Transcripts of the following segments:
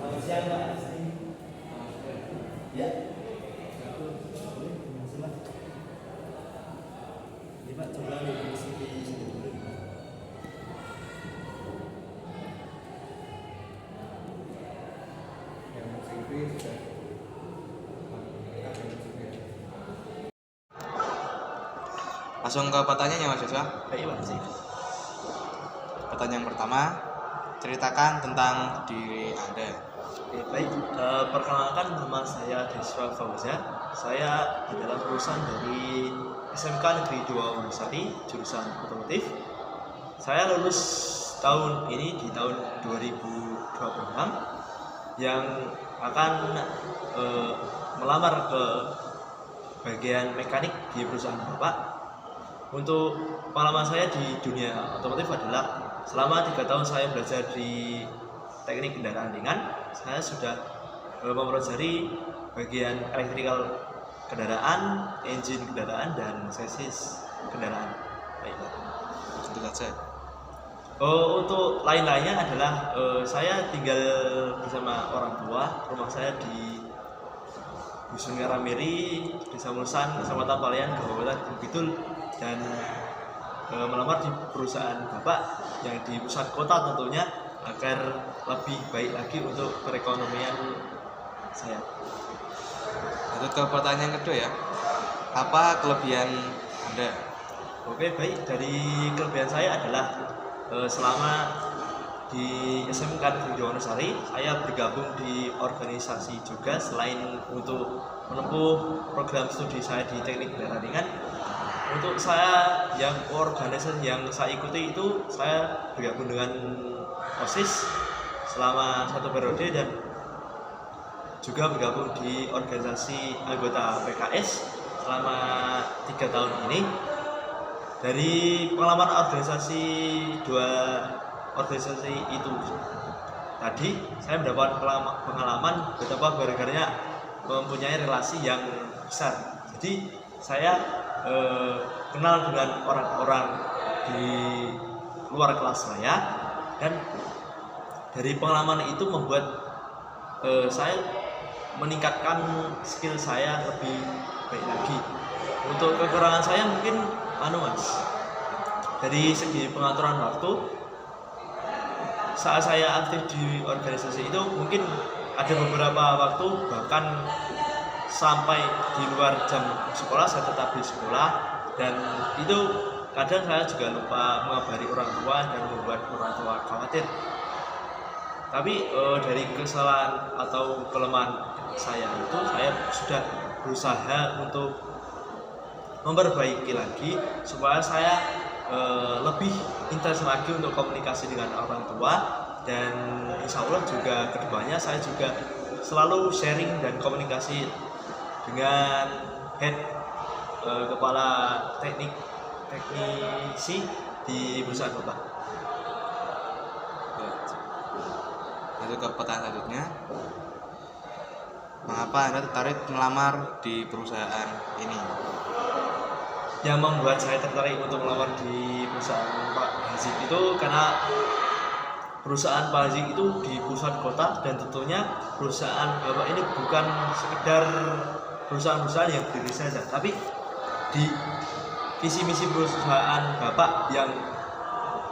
Selamat siang Pak. Ya. Ini Pak coba mengisi di sini dulu. Yang CV sudah Langsung ke pertanyaannya Mas Joshua. Baik Pak. Pertanyaan pertama, ceritakan tentang diri Anda. Oke, baik. Perkenalkan, nama saya Desra Fauzan. Saya adalah lulusan dari SMK Negeri 2 Wonosari, jurusan otomotif. Saya lulus tahun ini di tahun 2026 yang akan melamar ke bagian mekanik di perusahaan Bapak. Untuk pengalaman saya di dunia otomotif adalah selama 3 tahun saya belajar di teknik kendaraan ringan. Saya sudah mempelajari bagian elektrikal kendaraan, engine kendaraan, dan chassis kendaraan. Baik. Itu saja. Untuk lain-lainnya adalah saya tinggal bersama orang tua. Rumah saya di Dusun Ngaramiri, Desa Mulsan, Kecamatan Palayan, Kabupaten Gunung Kidul, dan melamar di perusahaan Bapak yang di pusat kota tentunya agar lebih baik lagi untuk perekonomian saya. Lanjut ke pertanyaan kedua ya. Apa kelebihan Anda? Oke, baik. Dari kelebihan saya adalah selama di SMK Negeri Wonosari, saya bergabung di organisasi juga selain untuk menempuh program studi saya di teknik kendaraan ringan. Untuk saya yang organisasi yang saya ikuti itu saya bergabung dengan OSIS selama 1 periode dan juga bergabung di organisasi anggota PKS selama 3 tahun ini. Dari pengalaman organisasi 2 organisasi itu tadi, saya mendapat pengalaman betapa berharganya mempunyai relasi yang besar. Jadi saya kenal dengan orang-orang di luar kelas saya, dan dari pengalaman itu membuat saya meningkatkan skill saya lebih baik lagi. Untuk kekurangan saya mungkin Mas, dari segi pengaturan waktu, saat saya aktif di organisasi itu mungkin ada beberapa waktu bahkan sampai di luar jam sekolah saya tetap di sekolah, dan itu kadang saya juga lupa mengabari orang tua dan membuat orang tua khawatir. Tapi dari kesalahan atau kelemahan saya itu, saya sudah berusaha untuk memperbaiki lagi supaya saya lebih intens lagi untuk komunikasi dengan orang tua, dan insya Allah juga kedepannya saya juga selalu sharing dan komunikasi dengan head kepala teknisi di perusahaan Bapak. Lanjut ke pertanyaan selanjutnya. Mengapa Anda tertarik melamar di perusahaan ini? Yang membuat saya tertarik untuk melamar di perusahaan Pak Hazik itu karena perusahaan Pak Hazik itu di pusat kota, dan tentunya perusahaan Bapak ini bukan sekedar perusahaan-perusahaan yang berdiri saja, tapi di visi misi perusahaan Bapak yang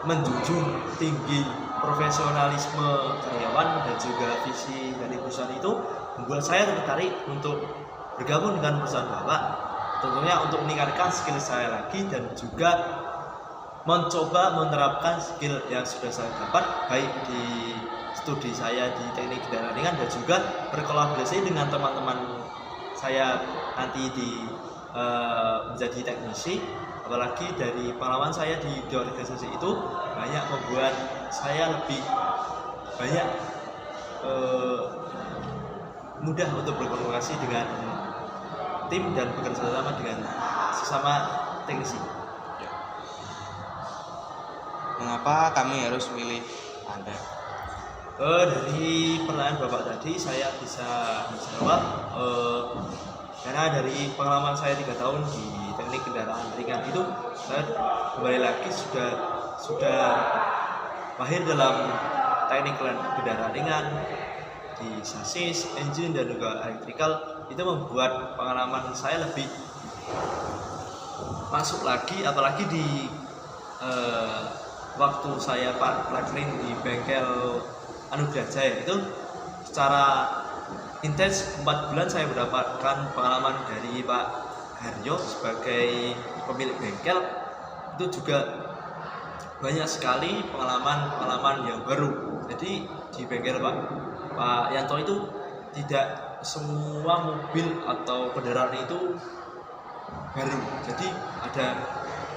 menjunjung tinggi profesionalisme karyawan dan juga visi dari perusahaan itu membuat saya tertarik untuk bergabung dengan perusahaan Bapak. Tentunya untuk meningkatkan skill saya lagi dan juga mencoba menerapkan skill yang sudah saya dapat baik di studi saya di teknik kendaraan ringan dan juga berkolaborasi dengan teman-teman saya nanti di menjadi teknisi. Apalagi dari pengalaman saya di organisasi itu banyak membuat saya lebih banyak mudah untuk berkomunikasi dengan tim dan bekerja sama dengan sesama teknisi. Mengapa kami harus milih Anda? Dari pertanyaan Bapak tadi saya bisa menjawab karena dari pengalaman saya 3 tahun di teknik kendaraan ringan itu, saya kembali lagi sudah mahir dalam teknik kendaraan ringan, di sasis, engine dan juga electrical, itu membuat pengalaman saya lebih masuk lagi, apalagi di waktu saya parkir di bengkel Anugerah Jaya itu secara intens 4 bulan saya mendapatkan pengalaman dari Pak Haryo sebagai pemilik bengkel. Itu juga banyak sekali pengalaman yang baru. Jadi di bengkel Pak Yanto itu tidak semua mobil atau kendaraan itu baru. Jadi ada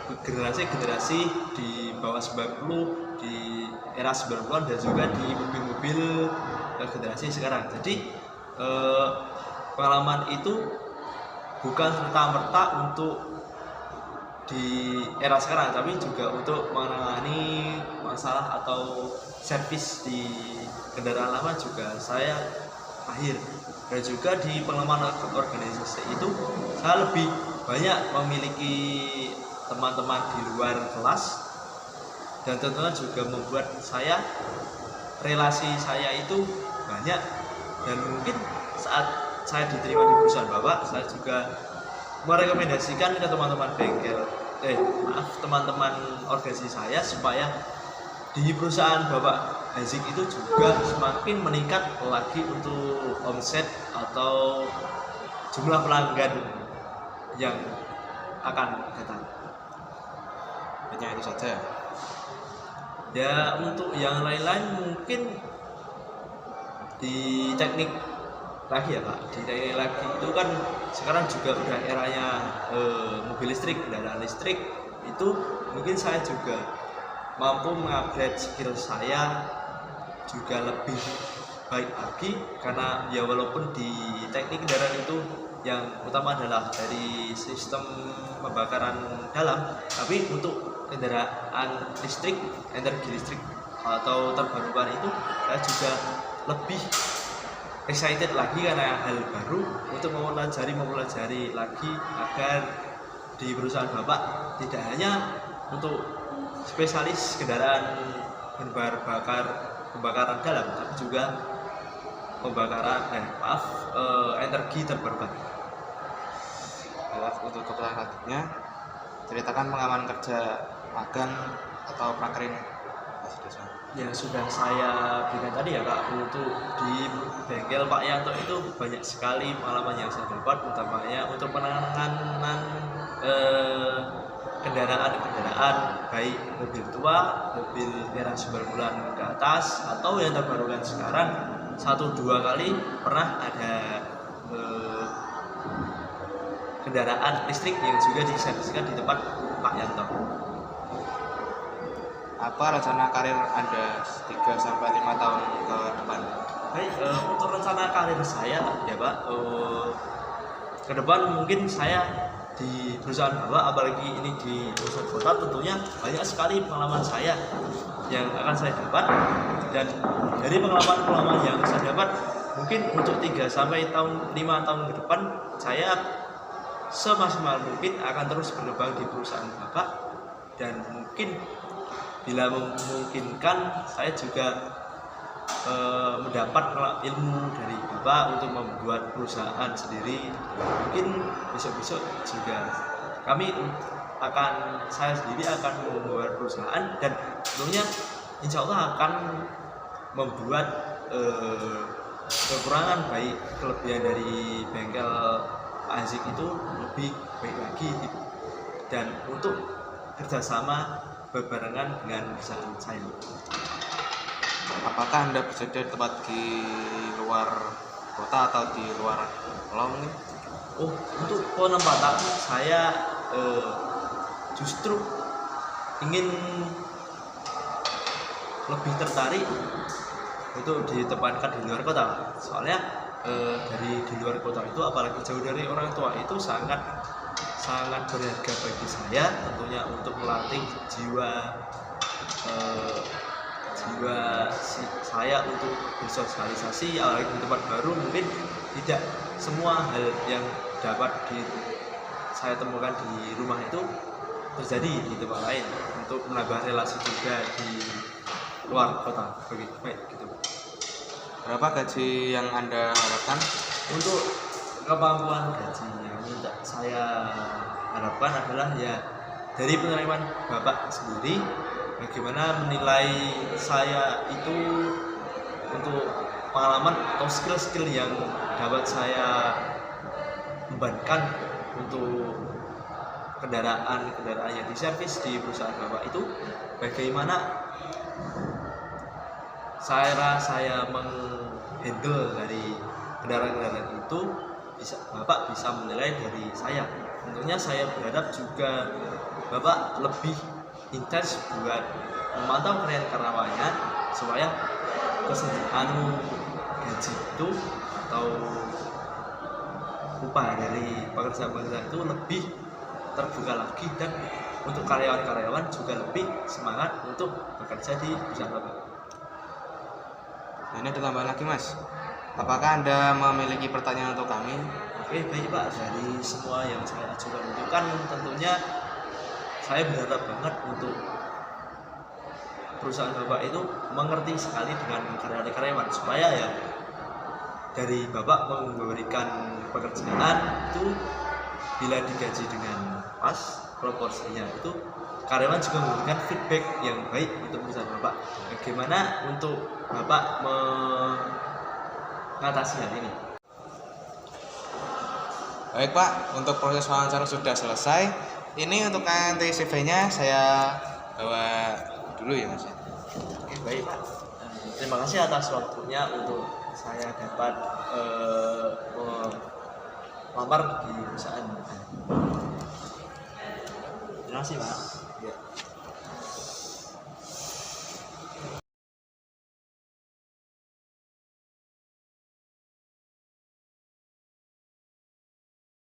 generasi-generasi di bawah 90, di era 90-an dan juga di mobil-mobil generasi sekarang. Jadi pengalaman itu bukan serta-merta untuk di era sekarang, tapi juga untuk menangani masalah atau servis di kendaraan lama juga saya akhir. Dan juga di pengalaman organisasi itu saya lebih banyak memiliki teman-teman di luar kelas, dan tentunya juga membuat relasi saya itu banyak. Dan mungkin saat saya diterima di perusahaan Bapak, saya juga merekomendasikan ke teman-teman teman-teman organisasi saya supaya di perusahaan Bapak Hazik itu juga semakin meningkat lagi untuk omset atau jumlah pelanggan yang akan datang. Hanya itu saja. Ya, untuk yang lain-lain mungkin di teknik lagi ya Pak. Di teknik lagi itu kan sekarang juga udah eranya mobil listrik, kendaraan listrik. Itu mungkin saya juga mampu mengupgrade skill saya juga lebih baik lagi, karena ya walaupun di teknik kendaraan itu yang utama adalah dari sistem pembakaran dalam, tapi untuk kendaraan listrik, energi listrik atau terbarukan itu saya juga lebih excited lagi karena hal baru untuk mempelajari lagi agar di perusahaan Bapak tidak hanya untuk spesialis kendaraan pembakaran dalam, tapi juga energi terbarukan. Untuk pertanyaan selanjutnya, ceritakan pengalaman kerja magang atau prakerin. Yang sudah saya berikan tadi ya Kak, untuk di bengkel Pak Yanto itu banyak sekali pengalaman yang saya dapat, utamanya untuk penanganan kendaraan baik mobil tua, mobil era 9 bulan ke atas, atau yang terbarukan sekarang 1-2 kali pernah ada kendaraan listrik yang juga diserviskan di tempat Pak Yanto. Apa rencana karir Anda 3-5 tahun ke depan? Baik, untuk rencana karir saya ya Pak, ke depan mungkin saya di perusahaan Bapak, apalagi ini di perusahaan kota, tentunya banyak sekali pengalaman saya yang akan saya dapat. Dan dari pengalaman yang saya dapat, mungkin untuk 3-5 tahun ke depan saya semaksimal mungkin akan terus berkembang di perusahaan Bapak, dan mungkin bila memungkinkan saya juga mendapat ilmu dari Bapak untuk membuat perusahaan sendiri. Mungkin besok-besok juga saya sendiri akan membuat perusahaan, dan tentunya insya Allah akan membuat kekurangan baik kelebihan dari bengkel Azik itu lebih baik lagi, dan untuk kerjasama berbarengan dengan perusahaan saya. Apakah Anda bersedia tempat di luar kota atau di luar pulau mungkin? Untuk penempatan saya justru ingin lebih tertarik untuk ditempatkan di luar kota. Soalnya dari di luar kota itu, apalagi jauh dari orang tua, itu sangat berharga bagi saya, tentunya untuk melatih jiwa saya untuk bersosialisasi, apalagi di tempat baru. Mungkin tidak semua hal yang dapat saya temukan di rumah itu terjadi di tempat lain, untuk menambah relasi juga di luar kota. Baik gitu. Berapa gaji yang Anda harapkan? Untuk kemampuan gaji yang saya harapkan adalah ya dari penerimaan Bapak sendiri, bagaimana menilai saya itu untuk pengalaman atau skill-skill yang dapat saya bebankan untuk kendaraan yang diservis di perusahaan Bapak itu, bagaimana saya menghandle dari kendaraan itu, Bapak bisa menilai dari saya. Tentunya saya berharap juga Bapak lebih intens buat memantau karyawan-karyawannya supaya kesejahteraan gaji itu atau upah dari pekerja-pekerja itu lebih terbuka lagi, dan untuk karyawan-karyawan juga lebih semangat untuk bekerja di perusahaan Bapak. Ini ada tambahan lagi, Mas. Apakah Anda memiliki pertanyaan untuk kami? Oke, baik Pak. Dari semua yang saya ajukan itu kan tentunya saya berharap banget untuk perusahaan Bapak itu mengerti sekali dengan karyawan-karyawan, supaya ya dari Bapak memberikan pekerjaan itu bila digaji dengan pas proporsinya, itu karyawan juga memberikan feedback yang baik untuk perusahaan Bapak. Bagaimana untuk Bapak mengatasi hal ini? Baik Pak, untuk proses wawancara sudah selesai. Ini untuk nanti CV-nya saya bawa dulu ya Mas. Oke, baik Pak. Terima kasih atas waktunya untuk saya dapat melamar di perusahaan. Terima kasih Pak. Ya.